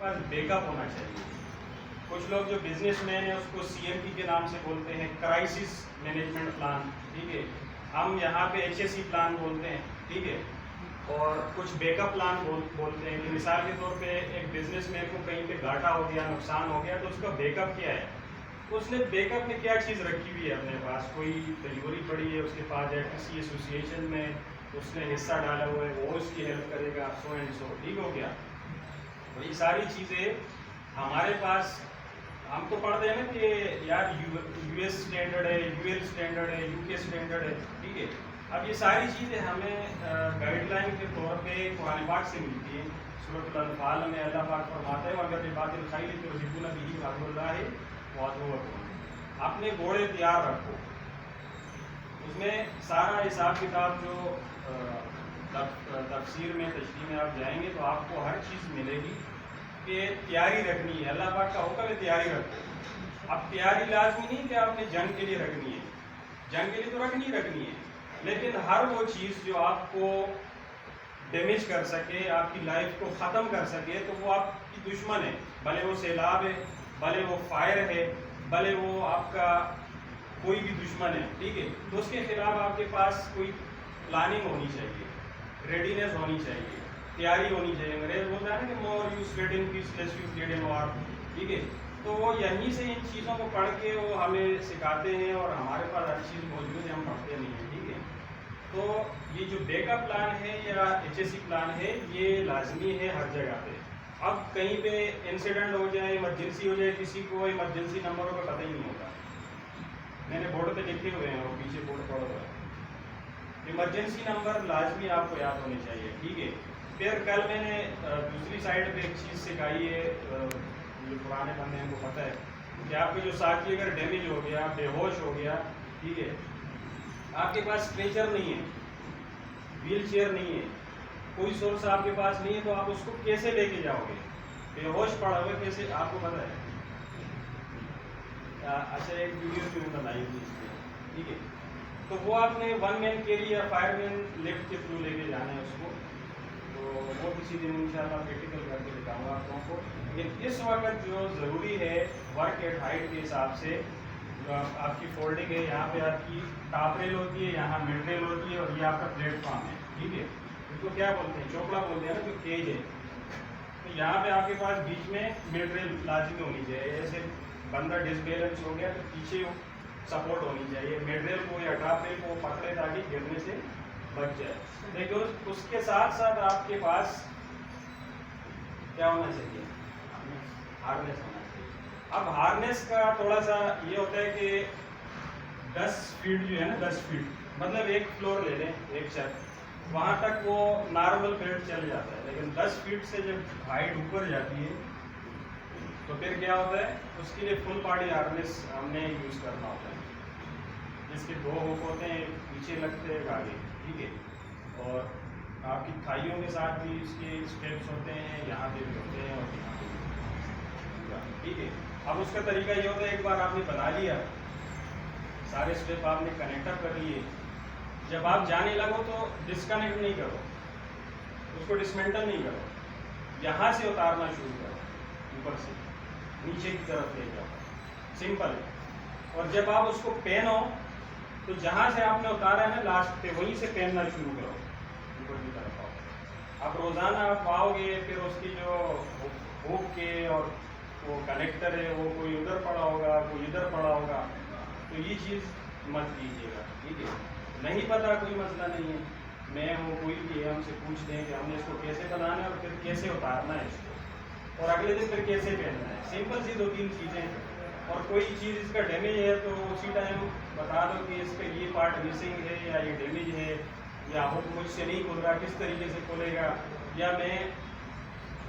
پاس back up ہونا چاہیے. کچھ لوگ جو بزنس مین ہیں اس کو CMP کے نام سے بولتے ہیں, کرائسس مینجمنٹ پلان, ٹھیک ہے. ہم یہاں پہ HSE پلان بولتے ہیں, ٹھیک ہے. اور کچھ بیک اپ پلان بولتے ہیں کہ مثال کے طور پہ ایک بزنس مین کو کہیں پہ گھاٹا ہو گیا, نقصان ہو گیا, تو اس کا بیک اپ کیا ہے, تو اس نے بیک اپ میں کیا چیز رکھی ہوئی ہے اپنے پاس, کوئی تجوری پڑی ہے اس کے پاس, یا کسی ایسوسیشن میں اس نے حصہ ڈالا ہوا ہے, وہ اس کی ہیلپ کرے گا, سو اینڈ سو, ٹھیک ہو گیا. تو یہ ساری چیزیں ہمارے پاس, ہم تو پڑھتے ہیں نا کہ یار US اسٹینڈرڈ ہے, UL اسٹینڈرڈ ہے, UK اسٹینڈرڈ ہے, ٹھیک ہے. اب یہ ساری چیزیں ہمیں گائیڈ لائن کے طور پہ قرآن پاک سے ملتی ہیں. سورۃ الانفال میں اللہ پاک فرماتا ہے اگر بات الخیل ترہبون بہ عدو اللہ وعدوکم, اپنے گھوڑے تیار رکھو. اس میں سارا حساب کتاب جو تفسیر میں تشریح میں آپ جائیں گے تو آپ کو ہر چیز ملے گی کہ تیاری رکھنی ہے. اللہ پاک کا حکم ہے تیاری رکھو. اب تیاری لازمی نہیں کہ آپ نے جنگ کے لیے رکھنی ہے, جنگ کے لیے تو رکھنی ہے, لیکن ہر وہ چیز جو آپ کو ڈیمیج کر سکے, آپ کی لائف کو ختم کر سکے, تو وہ آپ کی دشمن ہے. بھلے وہ سیلاب ہے, بھلے وہ فائر ہے, بھلے وہ آپ کا کوئی بھی دشمن ہے, ٹھیک ہے. تو اس کے خلاف آپ کے پاس کوئی پلاننگ ہونی چاہیے, ریڈینس ہونی چاہیے, تیاری ہونی چاہیے. انگریز بولتا ہے نا کہ more you sweat in peace less you bleed in war, ٹھیک ہے. تو وہ یہیں سے ان چیزوں کو پڑھ کے وہ ہمیں سکھاتے ہیں, اور ہمارے پاس ہر چیز موجود ہے, ہم پڑھتے نہیں ہیں, ٹھیک ہے. تو یہ جو بیک اپ پلان ہے یا HSE پلان ہے, یہ لازمی ہے ہر جگہ پہ. اب کہیں پہ انسیڈنٹ ہو جائے, ایمرجنسی ہو جائے, کسی کو ایمرجنسی نمبروں کا پتہ ہی نہیں ہوتا. میں نے بورڈ پہ لکھے ہوئے ہیں اور پیچھے بورڈ پڑا ہوا ہے. ایمرجنسی نمبر لازمی آپ کو یاد ہونے چاہیے, ٹھیک ہے. پھر کل میں نے دوسری سائڈ پہ ایک چیز سکھائی ہے, جو پرانے بندے ہیں کو پتہ ہے کہ آپ کے جو ساتھی اگر ڈیمیج ہو گیا, بے ہوش ہو گیا, ٹھیک ہے, آپ کے پاس اسٹریچر نہیں ہے, ویل چیئر نہیں ہے, کوئی سورس آپ کے پاس نہیں ہے, تو آپ اس کو کیسے لے کے جاؤ گے؟ بے ہوش پڑا ہوا کیسے, آپ کو پتہ ہے. اچھا ایک ویڈیو بھی میں بنائی تھی اس میں, ٹھیک ہے. تو وہ آپ نے 1 مین کیری یا 5 مین لفٹ کے تھرو لے کے جانا ہے اس کو. تو وہ کسی دن انشاءاللہ پریکٹیکل کر کے دکھاؤں گا آپ لوگوں کو. لیکن اس وقت جو ضروری ہے ورک ایٹ ہائٹ کے حساب سے, جو آپ کی فولڈنگ ہے, یہاں پہ آپ کی ٹاپ ریل ہوتی ہے, یہاں مڈ ریل ہوتی ہے, اور یہ آپ کا پلیٹ فارم ہے, ٹھیک ہے. اس کو کیا بولتے ہیں, چوکڑا بولتے ہیں نا, جو کیج ہے. تو یہاں پہ آپ کے پاس بیچ میں مڈ ریل لازمی ہونی چاہیے. ایسے بندہ ڈس بیلنس ہو گیا تو پیچھے سپورٹ ہونی چاہیے, مڈ ریل کو یا ٹاپ ریل کو پکڑے تاکہ گرنے سے بچ جائے. لیکن اس کے ساتھ ساتھ آپ کے پاس کیا ہونا چاہیے, ہارنیس ہونا چاہیے. اب ہارنیس کا تھوڑا سا یہ ہوتا ہے کہ 10 فیٹ جو ہے نا, 10 فیٹ مطلب ایک فلور لے لیں, ایک چھت, وہاں تک وہ نارمل بیلٹ چل جاتا ہے. لیکن 10 فیٹ سے جب ہائٹ اوپر جاتی ہے تو پھر کیا ہوتا ہے, اس کے لیے فل باڈی ہارنیس ہم نے یوز کرنا ہوتا ہے, جس کے 2 ہوک ہوتے ہیں, ایک پیچھے لگتے ہیں, ایک آگے, ٹھیک ہے. اور آپ کی تھائیوں کے ساتھ بھی اس کے اسٹیپس ہوتے ہیں, یہاں پہ بھی ہوتے ہیں اور یہاں پہ بھی, ٹھیک ہے. اب اس کا طریقہ یہ ہوتا ہے, ایک بار آپ نے بنا لیا, سارے اسٹیپ آپ نے کنیکٹ اپ کر لیے, جب آپ جانے لگو تو ڈسکنیکٹ نہیں کرو, اس کو ڈسمنٹل نہیں کرو, یہاں سے اتارنا شروع کرو, اوپر سے نیچے کی طرف لے جاؤ, سمپل ہے. اور جب آپ اس کو پہنو تو جہاں سے آپ نے اتارا ہے نا لاسٹ پہ, وہیں سے پہننا شروع کرو, اوپر کی طرف آؤ. اب روزانہ آپ آؤ گے, پھر اس کی جو ہوک کے اور وہ کنیکٹر ہے وہ کوئی ادھر پڑا ہوگا, کوئی ادھر پڑا ہوگا, تو یہ چیز مت کیجیے گا, ٹھیک ہے. نہیں پتا کوئی مسئلہ نہیں ہے, میں ہوں کوئی بھی ہے, ہم سے پوچھ لیں کہ ہم نے اس کو کیسے بنانا ہے اور پھر کیسے اتارنا ہے اس کو, اور اگلے دن پھر کیسے پہننا ہے. سمپل سی 2-3 چیزیں ہیں. اور کوئی چیز اس کا ڈیمیج ہے تو اسی ٹائم بتا دو کہ اس کا یہ پارٹ مسنگ ہے یا یہ ڈیمیج ہے, یا ہک مجھ سے نہیں کھل رہا, کس طریقے سے کھلے گا, یا میں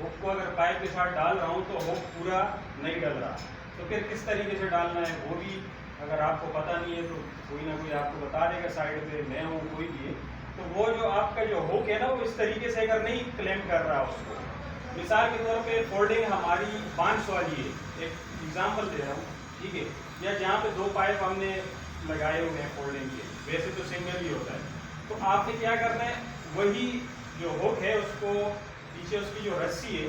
ہک کو اگر پائپ کے ساتھ ڈال رہا ہوں تو ہک پورا نہیں ڈل رہا, تو پھر کس طریقے سے ڈالنا ہے وہ بھی اگر آپ کو پتہ نہیں ہے تو کوئی نہ کوئی آپ کو بتا دے گا سائڈ پہ, میں ہوں کوئی بھی ہے. تو وہ جو آپ کا جو ہک ہے نا, وہ اس طریقے سے اگر نہیں کلیم کر رہا اس کو, مثال کے طور پہ فولڈنگ ہماری 500 والی ہے, ایک ایگزامپل دے رہا ہوں, ٹھیک ہے, یا جہاں پہ 2 پائپ ہم نے لگائے ہوئے ہیں فولڈنگ کے, ویسے تو سنگل ہی ہوتا ہے. تو آپ نے کیا کرنا ہے, وہی جو ہک ہے اس کو پیچھے اس کی جو رسی ہے